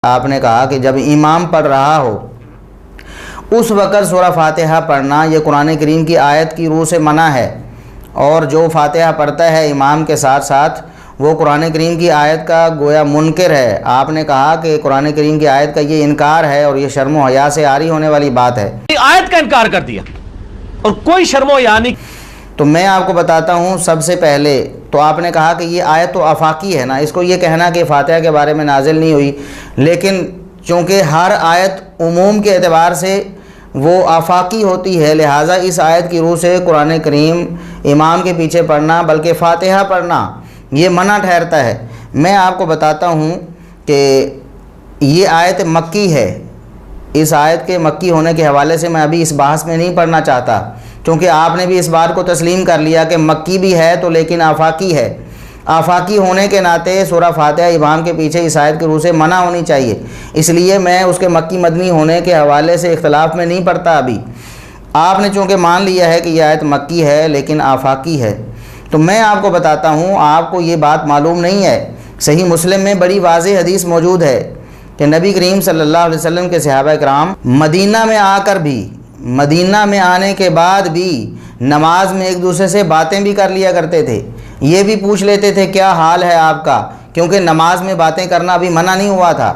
آپ نے کہا کہ جب امام پڑھ رہا ہو اس وقت سورہ فاتحہ پڑھنا یہ قرآن کریم کی آیت کی روح سے منع ہے، اور جو فاتحہ پڑھتا ہے امام کے ساتھ ساتھ وہ قرآن کریم کی آیت کا گویا منکر ہے۔ آپ نے کہا کہ قرآن کریم کی آیت کا یہ انکار ہے اور یہ شرم و حیا سے عاری ہونے والی بات ہے۔ آیت کا انکار کر دیا اور کوئی شرم و حیا نہیں۔ تو میں آپ کو بتاتا ہوں، سب سے پہلے تو آپ نے کہا کہ یہ آیت تو آفاقی ہے نا، اس کو یہ کہنا کہ فاتحہ کے بارے میں نازل نہیں ہوئی، لیکن چونکہ ہر آیت عموم کے اعتبار سے وہ آفاقی ہوتی ہے، لہٰذا اس آیت کی روح سے قرآن کریم امام کے پیچھے پڑھنا بلکہ فاتحہ پڑھنا یہ منع ٹھہرتا ہے۔ میں آپ کو بتاتا ہوں کہ یہ آیت مکی ہے۔ اس آیت کے مکی ہونے کے حوالے سے میں ابھی اس بحث میں نہیں پڑھنا چاہتا، کیونکہ آپ نے بھی اس بات کو تسلیم کر لیا کہ مکی بھی ہے تو لیکن آفاقی ہے۔ آفاقی ہونے کے ناطے سورہ فاتحہ امام کے پیچھے اس آیت کی روح سے منع ہونی چاہیے، اس لیے میں اس کے مکی مدنی ہونے کے حوالے سے اختلاف میں نہیں پڑھتا ابھی۔ آپ نے چونکہ مان لیا ہے کہ یہ آیت مکی ہے لیکن آفاقی ہے، تو میں آپ کو بتاتا ہوں، آپ کو یہ بات معلوم نہیں ہے۔ صحیح مسلم میں بڑی واضح حدیث موجود ہے کہ نبی کریم صلی اللہ علیہ وسلم کے صحابہ کرام مدینہ میں آ کر بھی، مدینہ میں آنے کے بعد بھی نماز میں ایک دوسرے سے باتیں بھی کر لیا کرتے تھے، یہ بھی پوچھ لیتے تھے کیا حال ہے آپ کا، کیونکہ نماز میں باتیں کرنا بھی منع نہیں ہوا تھا۔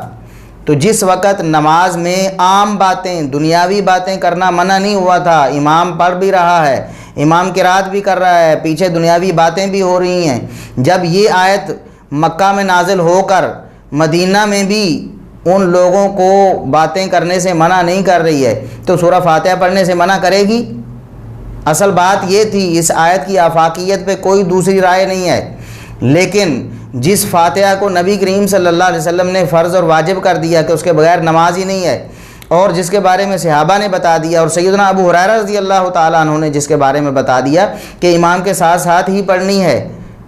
تو جس وقت نماز میں عام باتیں، دنیاوی باتیں کرنا منع نہیں ہوا تھا، امام پڑھ بھی رہا ہے، امام قرات بھی کر رہا ہے، پیچھے دنیاوی باتیں بھی ہو رہی ہیں، جب یہ آیت مکہ میں نازل ہو کر مدینہ میں بھی ان لوگوں کو باتیں کرنے سے منع نہیں کر رہی ہے تو سورہ فاتحہ پڑھنے سے منع کرے گی؟ اصل بات یہ تھی، اس آیت کی آفاقیت پہ کوئی دوسری رائے نہیں ہے، لیکن جس فاتحہ کو نبی کریم صلی اللہ علیہ وسلم نے فرض اور واجب کر دیا کہ اس کے بغیر نماز ہی نہیں ہے، اور جس کے بارے میں صحابہ نے بتا دیا اور سیدنا ابو ہریرہ رضی اللہ تعالیٰ عنہ نے جس کے بارے میں بتا دیا کہ امام کے ساتھ ساتھ ہی پڑھنی ہے،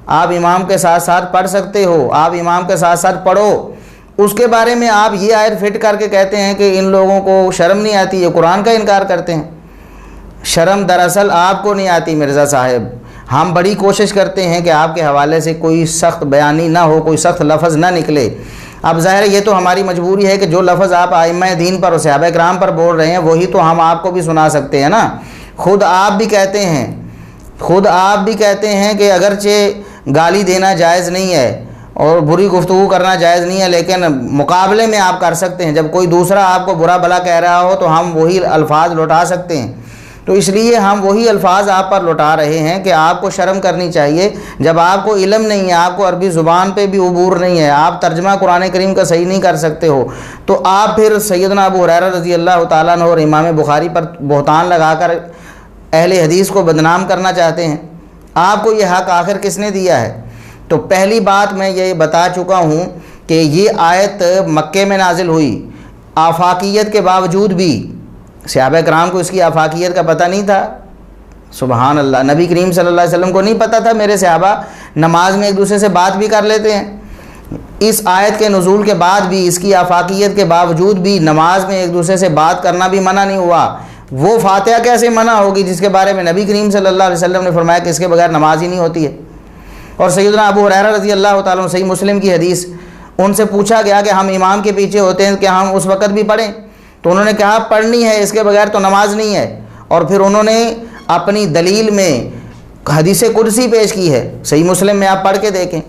آپ امام کے ساتھ ساتھ پڑھ سکتے ہو، آپ امام کے ساتھ ساتھ پڑھو، اس کے بارے میں آپ یہ آیت فٹ کر کے کہتے ہیں کہ ان لوگوں کو شرم نہیں آتی، یہ قرآن کا انکار کرتے ہیں۔ شرم دراصل آپ کو نہیں آتی مرزا صاحب، ہم بڑی کوشش کرتے ہیں کہ آپ کے حوالے سے کوئی سخت بیانی نہ ہو، کوئی سخت لفظ نہ نکلے۔ اب ظاہر ہے یہ تو ہماری مجبوری ہے کہ جو لفظ آپ ائمہ دین پر اور صحابہ کرام پر بول رہے ہیں وہی تو ہم آپ کو بھی سنا سکتے ہیں نا۔ خود آپ بھی کہتے ہیں کہ اگرچہ گالی دینا جائز نہیں ہے اور بری گفتگو کرنا جائز نہیں ہے، لیکن مقابلے میں آپ کر سکتے ہیں، جب کوئی دوسرا آپ کو برا بھلا کہہ رہا ہو تو ہم وہی الفاظ لوٹا سکتے ہیں، تو اس لیے ہم وہی الفاظ آپ پر لوٹا رہے ہیں کہ آپ کو شرم کرنی چاہیے۔ جب آپ کو علم نہیں ہے، آپ کو عربی زبان پہ بھی عبور نہیں ہے، آپ ترجمہ قرآن کریم کا صحیح نہیں کر سکتے ہو، تو آپ پھر سیدنا ابو ہریرہ رضی اللہ تعالیٰ عنہ اور امام بخاری پر بہتان لگا کر اہل حدیث کو بدنام کرنا چاہتے ہیں۔ آپ کو یہ حق آخر کس نے دیا ہے؟ تو پہلی بات میں یہ بتا چکا ہوں کہ یہ آیت مکے میں نازل ہوئی، آفاقیت کے باوجود بھی صحابہ کرام کو اس کی آفاقیت کا پتہ نہیں تھا۔ سبحان اللہ، نبی کریم صلی اللہ علیہ وسلم کو نہیں پتہ تھا میرے صحابہ نماز میں ایک دوسرے سے بات بھی کر لیتے ہیں؟ اس آیت کے نزول کے بعد بھی، اس کی آفاقیت کے باوجود بھی نماز میں ایک دوسرے سے بات کرنا بھی منع نہیں ہوا۔ وہ فاتحہ کیسے منع ہوگی جس کے بارے میں نبی کریم صلی اللہ علیہ وسلم نے فرمایا کہ اس کے بغیر نماز ہی نہیں ہوتی ہے؟ اور سیدنا ابو ہریرہ رضی اللہ تعالیٰ عنہ، صحیح مسلم کی حدیث، ان سے پوچھا گیا کہ ہم امام کے پیچھے ہوتے ہیں کہ ہم اس وقت بھی پڑھیں؟ تو انہوں نے کہا پڑھنی ہے، اس کے بغیر تو نماز نہیں ہے۔ اور پھر انہوں نے اپنی دلیل میں حدیث قدسی پیش کی ہے، صحیح مسلم میں آپ پڑھ کے دیکھیں۔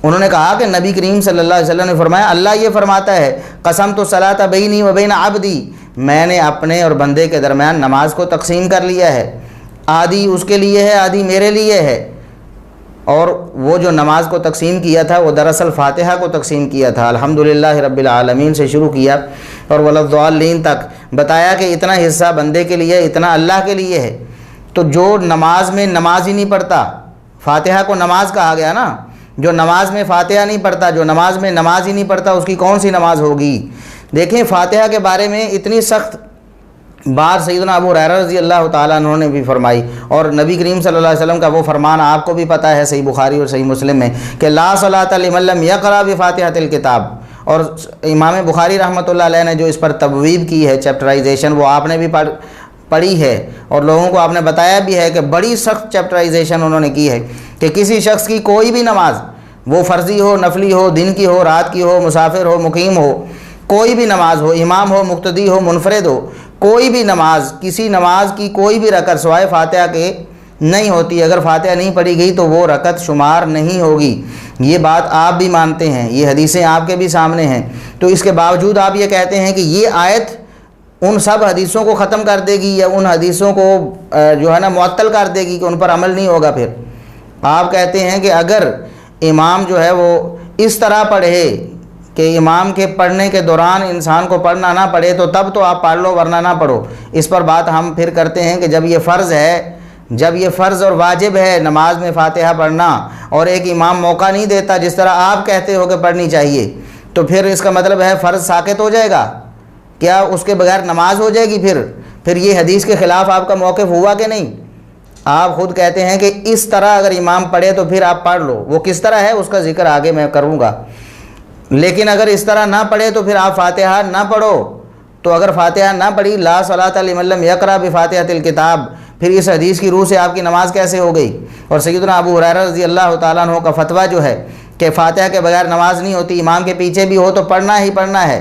انہوں نے کہا کہ نبی کریم صلی اللہ علیہ وسلم نے فرمایا، اللہ یہ فرماتا ہے قسمت الصلاۃ بینی و بین عبدی، میں نے اپنے اور بندے کے درمیان نماز کو تقسیم کر لیا ہے، آدھی اس کے لیے ہے، آدھی میرے لیے ہے۔ اور وہ جو نماز کو تقسیم کیا تھا وہ دراصل فاتحہ کو تقسیم کیا تھا، الحمدللہ رب العالمین سے شروع کیا اور وَلَضَّالِّينَ تک بتایا کہ اتنا حصہ بندے کے لیے، اتنا اللہ کے لیے ہے۔ تو جو نماز میں نماز ہی نہیں پڑھتا، فاتحہ کو نماز کہا گیا نا، جو نماز میں فاتحہ نہیں پڑھتا، جو نماز میں نماز ہی نہیں پڑھتا، اس کی کون سی نماز ہوگی؟ دیکھیں فاتحہ کے بارے میں اتنی سخت بات سیدنا ابو ہریرہ رضی اللہ تعالیٰ عنہ نے بھی فرمائی، اور نبی کریم صلی اللہ علیہ وسلم کا وہ فرمان آپ کو بھی پتہ ہے صحیح بخاری اور صحیح مسلم میں کہ لا صلاۃ لمن لم یقرأ بفاتحۃ الکتاب، اور امام بخاری رحمۃ اللہ علیہ نے جو اس پر تبویب کی ہے، چیپٹرائزیشن، وہ آپ نے بھی پڑھی ہے اور لوگوں کو آپ نے بتایا بھی ہے کہ بڑی سخت چیپٹرائزیشن انہوں نے کی ہے کہ کسی شخص کی کوئی بھی نماز، وہ فرضی ہو، نفلی ہو، دن کی ہو، رات کی ہو، مسافر ہو، مقیم ہو، کوئی بھی نماز ہو، امام ہو، مقتدی ہو، منفرد ہو، کوئی بھی نماز، کسی نماز کی کوئی بھی رکعت سوائے فاتحہ کے نہیں ہوتی۔ اگر فاتحہ نہیں پڑھی گئی تو وہ رکعت شمار نہیں ہوگی۔ یہ بات آپ بھی مانتے ہیں، یہ حدیثیں آپ کے بھی سامنے ہیں، تو اس کے باوجود آپ یہ کہتے ہیں کہ یہ آیت ان سب حدیثوں کو ختم کر دے گی یا ان حدیثوں کو جو ہے نا معطل کر دے گی کہ ان پر عمل نہیں ہوگا۔ پھر آپ کہتے ہیں کہ اگر امام جو ہے وہ اس طرح پڑھے کہ امام کے پڑھنے کے دوران انسان کو پڑھنا نہ پڑے تو تب تو آپ پڑھ لو ورنہ نہ پڑھو۔ اس پر بات ہم پھر کرتے ہیں کہ جب یہ فرض ہے، جب یہ فرض اور واجب ہے نماز میں فاتحہ پڑھنا، اور ایک امام موقع نہیں دیتا جس طرح آپ کہتے ہو کہ پڑھنی چاہیے، تو پھر اس کا مطلب ہے فرض ساقط ہو جائے گا؟ کیا اس کے بغیر نماز ہو جائے گی؟ پھر یہ حدیث کے خلاف آپ کا موقف ہوا کہ نہیں؟ آپ خود کہتے ہیں کہ اس طرح اگر امام پڑھے تو پھر آپ پڑھ لو، وہ کس طرح ہے اس کا ذکر آگے میں کروں گا، لیکن اگر اس طرح نہ پڑھے تو پھر آپ فاتحہ نہ پڑھو۔ تو اگر فاتحہ نہ پڑھی، لا صلاۃ لمن لم یقرأ بفاتحۃ الکتاب، پھر اس حدیث کی روح سے آپ کی نماز کیسے ہو گئی؟ اور سیدنا ابو ہریرہ رضی اللہ تعالیٰ عنہ کا فتویٰ جو ہے کہ فاتحہ کے بغیر نماز نہیں ہوتی، امام کے پیچھے بھی ہو تو پڑھنا ہی پڑھنا ہے،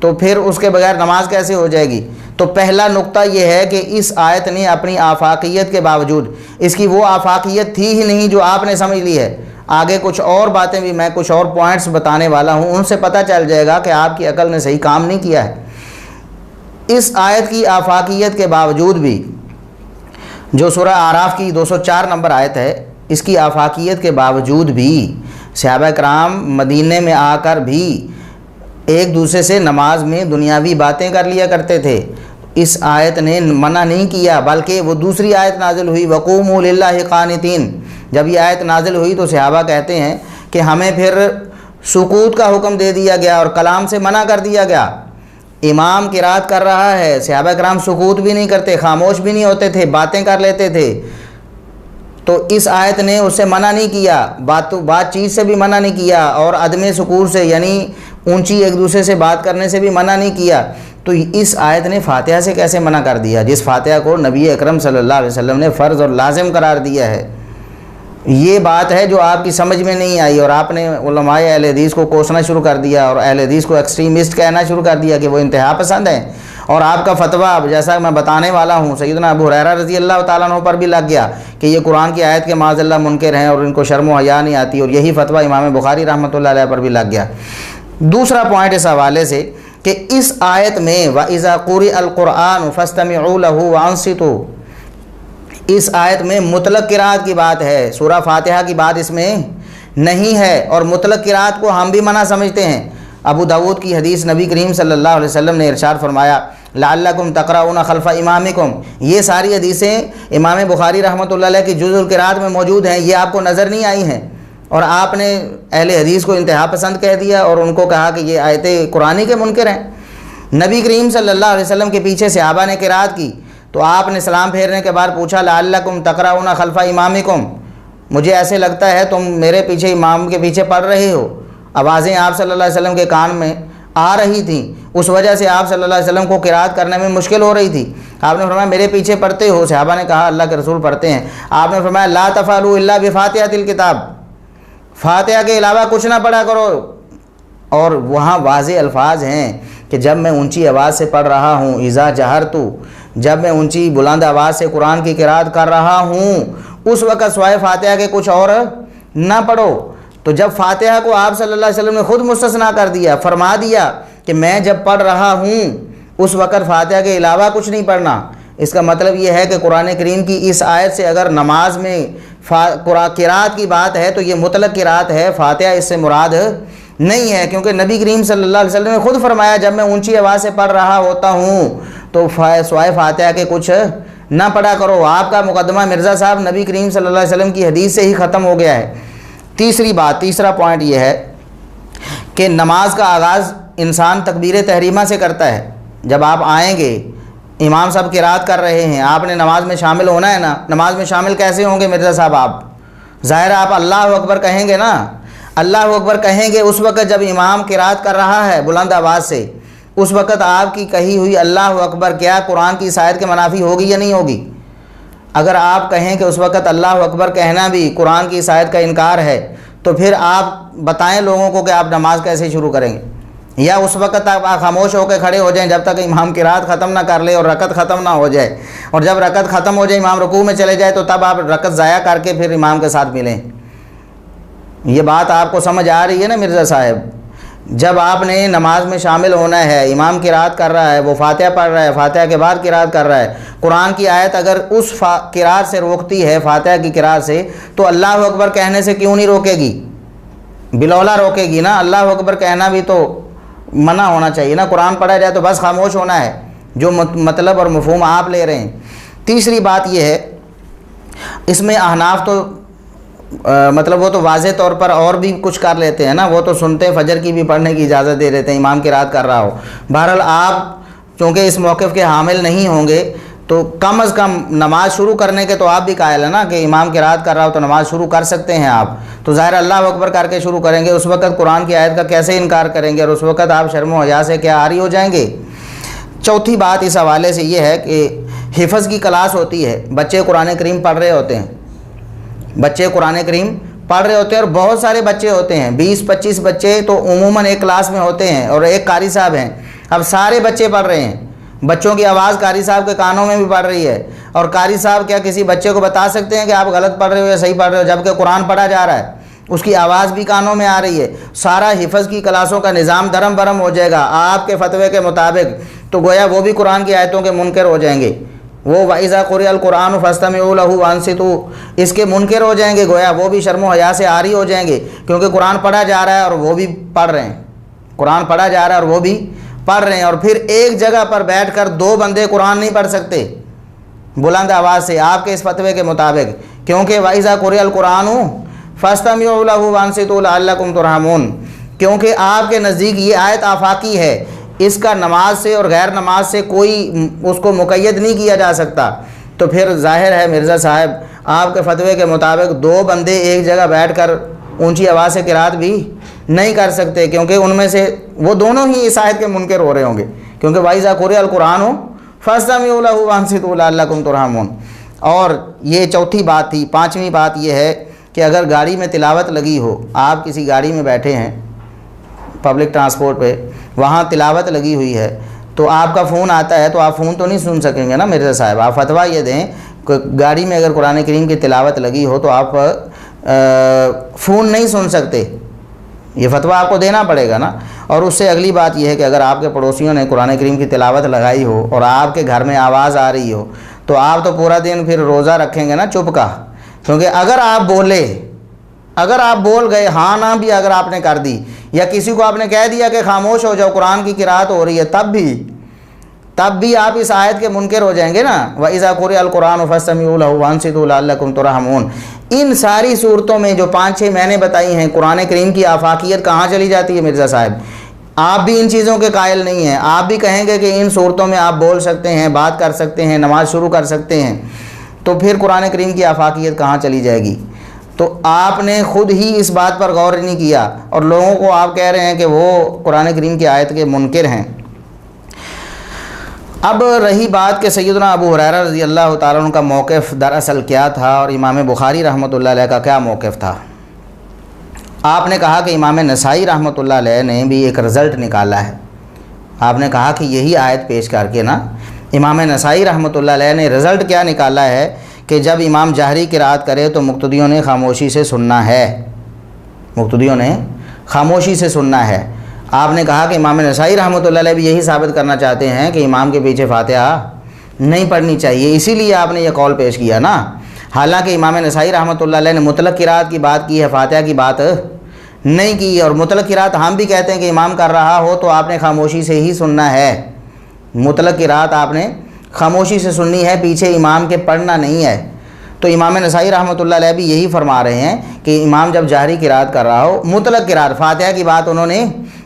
تو پھر اس کے بغیر نماز کیسے ہو جائے گی؟ تو پہلا نقطہ یہ ہے کہ اس آیت نے اپنی آفاقیت کے باوجود، اس کی وہ آفاقیت تھی ہی نہیں جو آپ نے سمجھ لی ہے۔ آگے کچھ اور باتیں بھی میں کچھ اور پوائنٹس بتانے والا ہوں، ان سے پتہ چل جائے گا کہ آپ کی عقل نے صحیح کام نہیں کیا ہے۔ اس آیت کی آفاقیت کے باوجود بھی، جو سورہ اعراف کی 204 نمبر آیت ہے، اس کی آفاقیت کے باوجود بھی صحابہ کرام مدینے میں آ کر بھی ایک دوسرے سے نماز میں دنیاوی باتیں کر لیا کرتے تھے۔ اس آیت نے منع نہیں کیا، بلکہ وہ دوسری آیت نازل ہوئی وَقُومُوا لِلَّهِ قَانِتِينَ، جب یہ آیت نازل ہوئی تو صحابہ کہتے ہیں کہ ہمیں پھر سکوت کا حکم دے دیا گیا اور کلام سے منع کر دیا گیا۔ امام قرات کر رہا ہے، صحابہ کرام سکوت بھی نہیں کرتے، خاموش بھی نہیں ہوتے تھے، باتیں کر لیتے تھے۔ تو اس آیت نے اس سے منع نہیں کیا، بات چیز سے بھی منع نہیں کیا، اور عدم سکوت سے یعنی اونچی ایک دوسرے سے بات کرنے سے بھی منع نہیں کیا۔ تو اس آیت نے فاتحہ سے کیسے منع کر دیا، جس فاتحہ کو نبی اکرم صلی اللہ علیہ وسلم نے فرض اور لازم قرار دیا ہے؟ یہ بات ہے جو آپ کی سمجھ میں نہیں آئی، اور آپ نے علماء اہل حدیث کو کوسنا شروع کر دیا اور اہل حدیث کو ایکسٹریمسٹ کہنا شروع کر دیا کہ وہ انتہا پسند ہیں، اور آپ کا فتویٰ جیسا میں بتانے والا ہوں سیدنا ابو ہریرہ رضی اللہ تعالیٰ عنہ پر بھی لگ گیا کہ یہ قرآن کی آیت کے معاذ اللہ منکر ہیں اور ان کو شرم و حیا نہیں آتی، اور یہی فتویٰ امام بخاری رحمۃ اللہ علیہ پر بھی لگ گیا۔ دوسرا پوائنٹ اس حوالے سے کہ اس آیت میں وَإِذَا قُرِئَ الْقُرْآنُ فَاسْتَمِعُوا لَهُ وَأَنصِتُوا، اس آیت میں مطلق قرات کی بات ہے، سورہ فاتحہ کی بات اس میں نہیں ہے، اور مطلق قرات کو ہم بھی منع سمجھتے ہیں۔ ابو داود کی حدیث نبی کریم صلی اللہ علیہ وسلم نے ارشاد فرمایا لعلکم تقرؤون خلف امامکم، یہ ساری حدیثیں امام بخاری رحمۃ اللہ علیہ کی جزء القرات میں موجود ہیں، یہ آپ کو نظر نہیں آئی ہیں، اور آپ نے اہل حدیث کو انتہا پسند کہہ دیا اور ان کو کہا کہ یہ آیتیں قرآنی کے منکر ہیں۔ نبی کریم صلی اللہ علیہ وسلم کے پیچھے صحابہ نے قرات کی تو آپ نے سلام پھیرنے کے بعد پوچھا لعلکم تقرؤون خلف امامکم، مجھے ایسے لگتا ہے تم میرے پیچھے امام کے پیچھے پڑھ رہے ہو۔ آوازیں آپ صلی اللہ علیہ وسلم کے کان میں آ رہی تھیں، اس وجہ سے آپ صلی اللہ علیہ وسلم کو قرات کرنے میں مشکل ہو رہی تھی۔ آپ نے فرمایا میرے پیچھے پڑھتے ہو؟ صحابہ نے کہا اللہ کے رسول پڑھتے ہیں۔ آپ نے فرمایا لا تفعلوا الا بفاتحۃ الکتاب، فاتحہ کے علاوہ کچھ نہ پڑھا کرو۔ اور وہاں واضح الفاظ ہیں کہ جب میں اونچی آواز سے پڑھ رہا ہوں، اذا جہرت، جب میں اونچی بلند آواز سے قرآن کی قرات کر رہا ہوں اس وقت سوائے فاتحہ کے کچھ اور نہ پڑھو۔ تو جب فاتحہ کو آپ صلی اللہ علیہ وسلم نے خود مستثنا کر دیا، فرما دیا کہ میں جب پڑھ رہا ہوں اس وقت فاتحہ کے علاوہ کچھ نہیں پڑھنا، اس کا مطلب یہ ہے کہ قرآن کریم کی اس آیت سے اگر نماز میں قرات کی بات ہے تو یہ مطلق قرات ہے، فاتحہ اس سے مراد نہیں ہے، کیونکہ نبی کریم صلی اللہ علیہ وسلم نے خود فرمایا جب میں اونچی آواز سے پڑھ رہا ہوتا ہوں تو سوائے فاتحہ کے کچھ نہ پڑھا کرو۔ آپ کا مقدمہ مرزا صاحب نبی کریم صلی اللہ علیہ وسلم کی حدیث سے ہی ختم ہو گیا ہے۔ تیسرا پوائنٹ یہ ہے کہ نماز کا آغاز انسان تکبیر تحریمہ سے کرتا ہے۔ جب آپ آئیں گے امام صاحب قرات کر رہے ہیں، آپ نے نماز میں شامل ہونا ہے نا، نماز میں شامل کیسے ہوں گے مرزا صاحب؟ آپ ظاہر آپ اللہ اکبر کہیں گے نا، اللہ اکبر کہیں گے اس وقت جب امام قرات کر رہا ہے بلند آواز سے، اس وقت آپ کی کہی ہوئی اللہ اکبر کیا قرآن کی اس آیت کے منافی ہوگی یا نہیں ہوگی؟ اگر آپ کہیں کہ اس وقت اللہ اکبر کہنا بھی قرآن کی اس آیت کا انکار ہے تو پھر آپ بتائیں لوگوں کو کہ آپ نماز کیسے شروع کریں گے؟ یا اس وقت تک آپ خاموش ہو کے کھڑے ہو جائیں جب تک امام قرات ختم نہ کر لے اور رکعت ختم نہ ہو جائے، اور جب رکعت ختم ہو جائے امام رکوع میں چلے جائے تو تب آپ رکعت ضائع کر کے پھر امام کے ساتھ ملیں۔ یہ بات آپ کو سمجھ آ رہی ہے نا مرزا صاحب؟ جب آپ نے نماز میں شامل ہونا ہے، امام قرات کر رہا ہے، وہ فاتحہ پڑھ رہا ہے، فاتحہ کے بعد قرات کر رہا ہے، قرآن کی آیت اگر اس قرات سے روکتی ہے، فاتحہ کی قرات سے، تو اللہ اکبر کہنے سے کیوں نہیں روکے گی؟ بلولا روکے گی نا۔ اللہ اکبر کہنا بھی تو منع ہونا چاہیے نا۔ قرآن پڑھا جائے تو بس خاموش ہونا ہے، جو مطلب اور مفہوم آپ لے رہے ہیں۔ تیسری بات یہ ہے، اس میں احناف تو مطلب وہ تو واضح طور پر اور بھی کچھ کر لیتے ہیں نا، وہ تو سنتے فجر کی بھی پڑھنے کی اجازت دے دیتے ہیں امام قرات کر رہا ہو۔ بہرحال آپ چونکہ اس موقف کے حامل نہیں ہوں گے تو کم از کم نماز شروع کرنے کے تو آپ بھی قائل ہیں نا کہ امام قرات کر رہا ہو تو نماز شروع کر سکتے ہیں آپ، تو ظاہر اللہ اکبر کر کے شروع کریں گے، اس وقت قرآن کی آیت کا کیسے انکار کریں گے، اور اس وقت آپ شرم و حیا سے کیا عاری ہو جائیں گے۔ چوتھی بات اس حوالے سے یہ ہے کہ حفظ کی کلاس ہوتی ہے، بچے قرآن کریم پڑھ رہے ہوتے ہیں، بچے قرآن کریم پڑھ رہے ہوتے ہیں، اور بہت سارے بچے ہوتے ہیں، 20-25 بچے تو عموماً ایک کلاس میں ہوتے ہیں، اور ایک قاری صاحب ہیں۔ اب سارے بچے پڑھ رہے ہیں، بچوں کی آواز قاری صاحب کے کانوں میں بھی پڑھ رہی ہے، اور قاری صاحب کیا کسی بچے کو بتا سکتے ہیں کہ آپ غلط پڑھ رہے ہو یا صحیح پڑھ رہے ہو، جبکہ قرآن پڑھا جا رہا ہے، اس کی آواز بھی کانوں میں آ رہی ہے۔ سارا حفظ کی کلاسوں کا نظام درم برم ہو جائے گا آپ کے فتوے کے مطابق، تو گویا وہ بھی قرآن کی آیتوں کے منکر ہو جائیں گے، وہ وَإِذَا قُرِئَ الْقُرْآنُ فَاسْتَمِعُوا لَهُ وَأَنصِتُوا، اس کے منکر ہو جائیں گے، گویا وہ بھی شرم و حیا سے عاری ہو جائیں گے، کیونکہ قرآن پڑھا جا رہا ہے اور وہ بھی پڑھ رہے ہیں، قرآن پڑھا جا رہا ہے اور وہ بھی پڑھ رہے ہیں، اور پھر ایک جگہ پر بیٹھ کر 2 بندے قرآن نہیں پڑھ سکتے بلند آواز سے آپ کے اس فتوے کے مطابق، کیونکہ وَإِذَا قُرِئَ الْقُرْآنُ فَاسْتَمِعُوا لَهُ وَأَنصِتُوا لَعَلَّكُمْ تُرْحَمُونَ، کیونکہ آپ کے نزدیک یہ آیت آفاقی ہے، اس کا نماز سے اور غیر نماز سے کوئی اس کو مقید نہیں کیا جا سکتا، تو پھر ظاہر ہے مرزا صاحب آپ کے فتوے کے مطابق 2 بندے ایک جگہ بیٹھ کر اونچی آواز سے قرات بھی نہیں کر سکتے، کیونکہ ان میں سے وہ دونوں ہی اس آیت کے منکر ہو رہے ہوں گے، کیونکہ وَإِذَا قُرِئَ الْقُرْآنُ فَاسْتَمِعُوا لَهُ وَأَنصِتُوا لَعَلَّكُمْ تُرْحَمُونَ۔ اور یہ چوتھی بات تھی۔ پانچویں بات یہ ہے کہ اگر گاڑی میں تلاوت لگی ہو، آپ کسی گاڑی میں بیٹھے ہیں پبلک ٹرانسپورٹ پہ، وہاں تلاوت لگی ہوئی ہے، تو آپ کا فون آتا ہے تو آپ فون تو نہیں سن سکیں گے نا مرزا صاحب، آپ فتویٰ یہ دیں کہ گاڑی میں اگر قرآن کریم کی تلاوت لگی ہو تو آپ فون نہیں سن سکتے، یہ فتویٰ آپ کو دینا پڑے گا نا۔ اور اس سے اگلی بات یہ ہے کہ اگر آپ کے پڑوسیوں نے قرآن کریم کی تلاوت لگائی ہو اور آپ کے گھر میں آواز آ رہی ہو تو آپ تو پورا دن پھر روزہ رکھیں گے نا چپ کا، کیونکہ اگر آپ بول گئے ہاں نہ بھی اگر آپ نے کر دی، یا کسی کو آپ نے کہہ دیا کہ خاموش ہو جاؤ قرآن کی قرات ہو رہی ہے، تب بھی آپ اس آیت کے منکر ہو جائیں گے نا۔ وَإِذَا قُرِئَ الْقُرْآنُ فَاسْتَمِعُوا لَهُ وَأَنصِتُوا لَعَلَّكُمْ تُرْحَمُونَ۔ ان ساری صورتوں میں جو 5-6 میں نے بتائی ہیں، قرآن کریم کی آفاقیت کہاں چلی جاتی ہے مرزا صاحب؟ آپ بھی ان چیزوں کے قائل نہیں ہیں، آپ بھی کہیں گے کہ ان صورتوں میں آپ بول سکتے ہیں، بات کر سکتے ہیں، نماز شروع کر سکتے ہیں، تو پھر قرآن کریم کی آفاقیت کہاں چلی جائے گی؟ تو آپ نے خود ہی اس بات پر غور نہیں کیا، اور لوگوں کو آپ کہہ رہے ہیں کہ وہ قرآن کریم کی آیت کے منکر ہیں۔ اب رہی بات کہ سیدنا ابو ہریرہ رضی اللہ تعالیٰ عنہ کا موقف دراصل کیا تھا، اور امام بخاری رحمۃ اللہ علیہ کا کیا موقف تھا۔ آپ نے کہا کہ امام نسائی رحمۃ اللہ علیہ نے بھی ایک رزلٹ نکالا ہے، آپ نے کہا کہ یہی آیت پیش کر کے نا امام نسائی رحمۃ اللہ علیہ نے رزلٹ کیا نکالا ہے کہ جب امام جہری قرات کرے تو مقتدیوں نے خاموشی سے سننا ہے، مقتدیوں نے خاموشی سے سننا ہے۔ آپ نے کہا کہ امام نسائی رحمۃ اللہ علیہ بھی یہی ثابت کرنا چاہتے ہیں کہ امام کے پیچھے فاتحہ نہیں پڑھنی چاہیے، اسی لیے آپ نے یہ قول پیش کیا نا۔ حالانکہ امام نسائی رحمۃ اللہ علیہ نے مطلق قرات کی بات کی ہے، فاتحہ کی بات نہیں کی، اور مطلق قرات ہم بھی کہتے ہیں کہ امام کر رہا ہو تو آپ نے خاموشی سے ہی سننا ہے، مطلق قرات آپ نے خاموشی سے سننی ہے، پیچھے امام کے پڑھنا نہیں ہے۔ تو امام نسائی رحمۃ اللہ علیہ بھی یہی فرما رہے ہیں کہ امام جب جہری قرات کر رہا ہو، مطلق قرات، فاتحہ کی بات انہوں نے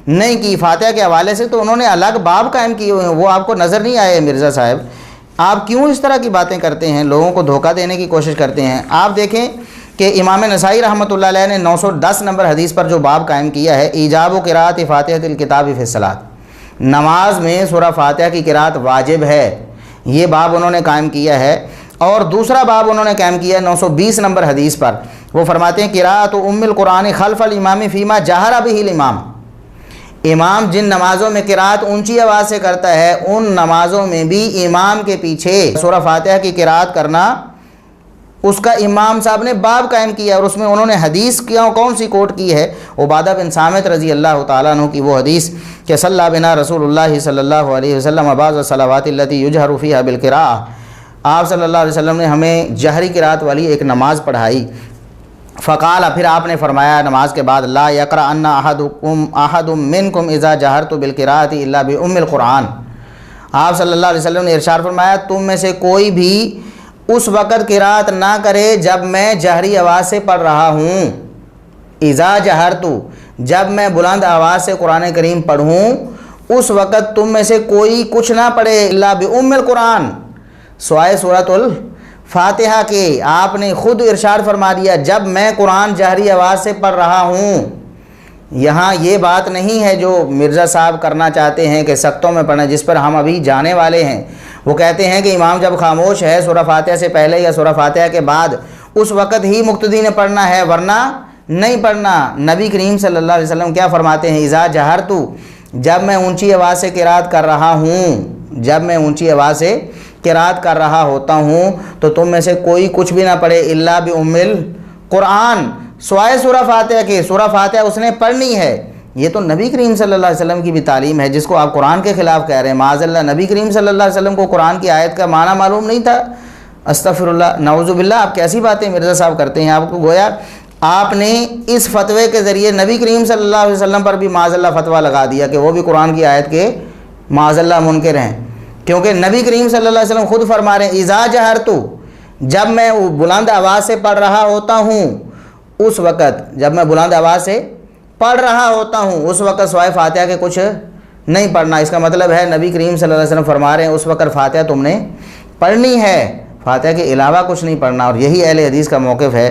نہیں کی، فاتحہ کے حوالے سے تو انہوں نے الگ باب قائم کیے ہوئے ہیں، وہ آپ کو نظر نہیں آئے مرزا صاحب؟ آپ کیوں اس طرح کی باتیں کرتے ہیں، لوگوں کو دھوکہ دینے کی کوشش کرتے ہیں؟ آپ دیکھیں کہ امام نسائی رحمۃ اللہ علیہ نے 910 نمبر حدیث پر جو باب قائم کیا ہے، ایجاب و قراءۃ فاتحۃ الکتاب فی الصلاۃ، نماز میں سورہ فاتحہ کی قرات واجب ہے، یہ باب انہوں نے قائم کیا ہے۔ اور دوسرا باب انہوں نے قائم کیا ہے 920 نمبر حدیث پر، وہ فرماتے ہیں قراءۃ ام القرآن خلف الامام فیما جہر بہ الامام، امام جن نمازوں میں قرات اونچی آواز سے کرتا ہے ان نمازوں میں بھی امام کے پیچھے سورہ فاتحہ کی قرات کرنا، اس کا امام صاحب نے باب قائم کیا، اور اس میں انہوں نے حدیث کون سی کوٹ کی ہے؟ عبادہ بن صامت رضی اللہ تعالیٰ عنہ کی وہ حدیث کہ صلی بنا رسول اللہ صلی اللہ علیہ وسلم بعض الصلوات التي يجهر فيها بالقراءة، آپ صلی اللہ علیہ وسلم نے ہمیں جہری قرات والی ایک نماز پڑھائی۔ فقال، پھر آپ نے فرمایا نماز کے بعد، لا يقرأن احد منكم اذا جهرت بالقراءة الا بأم القرآن، آپ صلی اللہ علیہ وسلم نے ارشاد فرمایا تم میں سے کوئی بھی اس وقت قرات نہ کرے جب میں جہری آواز سے پڑھ رہا ہوں، اذا جہرت، جب میں بلند آواز سے قرآن کریم پڑھوں اس وقت تم میں سے کوئی کچھ نہ پڑھے الا بأم القرآن، سوائے سورۃ الفاتحہ کے۔ آپ نے خود ارشاد فرما دیا جب میں قرآن جہری آواز سے پڑھ رہا ہوں۔ یہاں یہ بات نہیں ہے جو مرزا صاحب کرنا چاہتے ہیں کہ سختوں میں پڑھنا، جس پر ہم ابھی جانے والے ہیں۔ وہ کہتے ہیں کہ امام جب خاموش ہے سورہ فاتحہ سے پہلے یا سورہ فاتحہ کے بعد اس وقت ہی مقتدی نے پڑھنا ہے، ورنہ نہیں پڑھنا۔ نبی کریم صلی اللہ علیہ وسلم کیا فرماتے ہیں؟ اذا جہرت، جب میں اونچی آواز سے قرات کر رہا ہوں، جب میں اونچی آواز سے قرات کر رہا ہوتا ہوں تو تم میں سے کوئی کچھ بھی نہ پڑھے الا بأم القرآن، سوائے سورہ فاتحہ کے۔ سورہ فاتحہ اس نے پڑھنی ہے۔ یہ تو نبی کریم صلی اللہ علیہ وسلم کی بھی تعلیم ہے، جس کو آپ قرآن کے خلاف کہہ رہے ہیں۔ معاذ اللہ، نبی کریم صلی اللہ علیہ وسلم کو قرآن کی آیت کا معنی معلوم نہیں تھا؟ استغفر اللہ، نعوذ باللہ، آپ کیسی باتیں مرزا صاحب کرتے ہیں؟ آپ کو گویا آپ نے اس فتوے کے ذریعے نبی کریم صلی اللہ علیہ وسلم پر بھی معاذ اللہ فتویٰ لگا دیا کہ وہ بھی قرآن کی آیت کے معاذ اللہ منکر ہیں، کیونکہ نبی کریم صلی اللہ علیہ وسلم خود فرما رہے ہیں اذا جہرت، جب میں بلند آواز سے پڑھ رہا ہوتا ہوں، اس وقت جب میں بلند آواز سے پڑھ رہا ہوتا ہوں اس وقت سوائے فاتحہ کے کچھ نہیں پڑھنا۔ اس کا مطلب ہے نبی کریم صلی اللہ علیہ وسلم فرما رہے ہیں اس وقت فاتحہ تم نے پڑھنی ہے، فاتحہ کے علاوہ کچھ نہیں پڑھنا، اور یہی اہل حدیث کا موقف ہے۔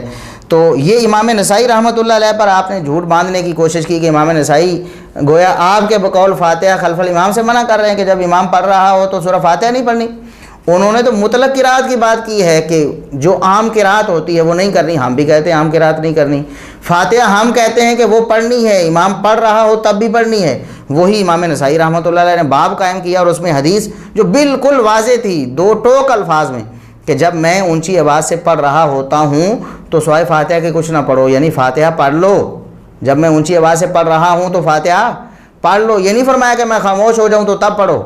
تو یہ امام نسائی رحمۃ اللہ علیہ پر آپ نے جھوٹ باندھنے کی کوشش کی کہ امام نسائی گویا آپ کے بقول فاتحہ خلف الامام سے منع کر رہے ہیں کہ جب امام پڑھ رہا ہو تو سورہ فاتحہ نہیں پڑھنی۔ انہوں نے تو مطلق قرات کی بات کی ہے کہ جو عام قرات ہوتی ہے وہ نہیں کرنی، ہم بھی کہتے ہیں عام قرات نہیں کرنی۔ فاتحہ ہم کہتے ہیں کہ وہ پڑھنی ہے، امام پڑھ رہا ہو تب بھی پڑھنی ہے۔ وہی امام نسائی رحمۃ اللہ علیہ نے باب قائم کیا، اور اس میں حدیث جو بالکل واضح تھی دو ٹوک الفاظ میں کہ جب میں اونچی آواز سے پڑھ رہا ہوتا ہوں تو سوائے فاتحہ کے کچھ نہ پڑھو، یعنی فاتحہ پڑھ لو۔ جب میں اونچی آواز سے پڑھ رہا ہوں تو فاتحہ پڑھ لو، یہ نہیں فرمایا کہ میں خاموش ہو جاؤں تو تب پڑھو،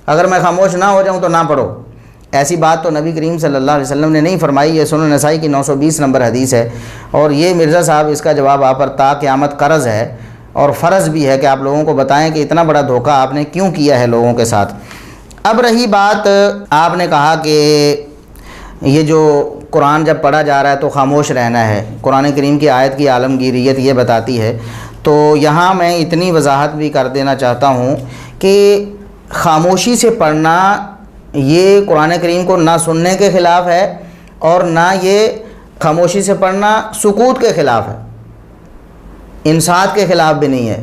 اگر میں خاموش نہ ہو جاؤں تو نہ پڑھو۔ ایسی بات تو نبی کریم صلی اللہ علیہ وسلم نے نہیں فرمائی۔ یہ سنن نسائی کی 920 نمبر حدیث ہے، اور یہ مرزا صاحب اس کا جواب آپ پر تا قیامت قرض ہے، اور فرض بھی ہے کہ آپ لوگوں کو بتائیں کہ اتنا بڑا دھوکہ آپ نے کیوں کیا ہے لوگوں کے ساتھ۔ اب رہی بات، آپ نے کہا کہ یہ جو قرآن جب پڑھا جا رہا ہے تو خاموش رہنا ہے، قرآن کریم کی آیت کی عالمگیریت یہ بتاتی ہے، تو یہاں میں اتنی وضاحت بھی کر دینا چاہتا ہوں کہ خاموشی سے پڑھنا یہ قرآن کریم کو نہ سننے کے خلاف ہے، اور نہ یہ خاموشی سے پڑھنا سکوت کے خلاف ہے، انصات کے خلاف بھی نہیں ہے۔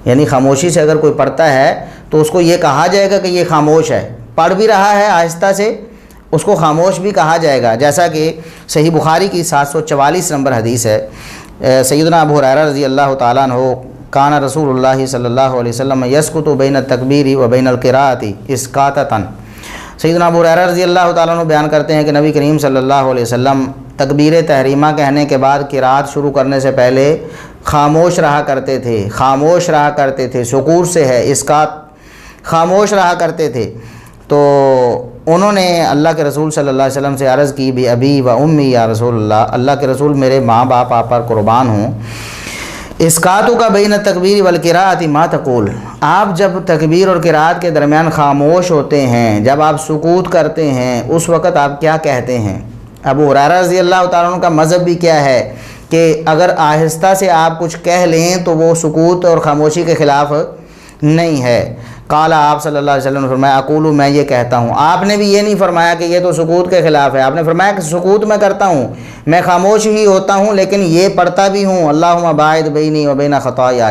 یعنی خاموشی سے اگر کوئی پڑھتا ہے تو اس کو یہ کہا جائے گا کہ یہ خاموش ہے، پڑھ بھی رہا ہے آہستہ سے، اس کو خاموش بھی کہا جائے گا، جیسا کہ صحیح بخاری کی 744 نمبر حدیث ہے۔ سیدنا ابو ہریرہ رضی اللہ تعالیٰ عنہ کان رسول اللہ صلی اللہ علیہ وسلم یسکت بین التکبیر و بین القراءۃ اسکاتۃ۔ سیدنا ابو ہریرہ رضی اللہ تعالیٰ عنہ بیان کرتے ہیں کہ نبی کریم صلی اللہ علیہ وسلم تکبیر تحریمہ کہنے کے بعد قرات شروع کرنے سے پہلے خاموش رہا کرتے تھے، خاموش رہا کرتے تھے، سکوت سے ہے اسکات، خاموش رہا کرتے تھے۔ تو انہوں نے اللہ کے رسول صلی اللہ علیہ وسلم سے عرض کی بھی ابی و امی یا رسول اللہ، اللہ کے رسول میرے ماں باپ آپ پر قربان ہوں، اسکاتو کا بین التکبیر والقراءۃ ما تقول، آپ جب تکبیر اور قراءت کے درمیان خاموش ہوتے ہیں، جب آپ سکوت کرتے ہیں، اس وقت آپ کیا کہتے ہیں؟ ابو ہریرہ رضی اللہ تعالیٰ عنہ کا مذہب بھی کیا ہے کہ اگر آہستہ سے آپ کچھ کہہ لیں تو وہ سکوت اور خاموشی کے خلاف نہیں ہے۔ قالا، آپ صلی اللہ علیہ وسلم نے فرمایا اقولو، میں یہ کہتا ہوں۔ آپ نے بھی یہ نہیں فرمایا کہ یہ تو سکوت کے خلاف ہے، آپ نے فرمایا کہ سکوت میں کرتا ہوں، میں خاموش ہی ہوتا ہوں لیکن یہ پڑھتا بھی ہوں اللہم باعد بینی و بین خطایا۔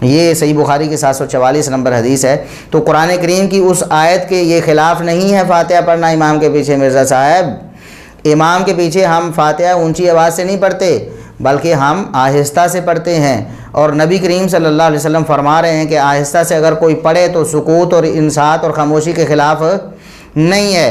یہ صحیح بخاری کی 744 نمبر حدیث ہے۔ تو قرآن کریم کی اس آیت کے یہ خلاف نہیں ہے فاتحہ پڑھنا امام کے پیچھے۔ مرزا صاحب، امام کے پیچھے ہم فاتحہ اونچی آواز سے نہیں پڑھتے بلکہ ہم آہستہ سے پڑھتے ہیں، اور نبی کریم صلی اللہ علیہ وسلم فرما رہے ہیں کہ آہستہ سے اگر کوئی پڑھے تو سکوت اور انصات اور خاموشی کے خلاف نہیں ہے۔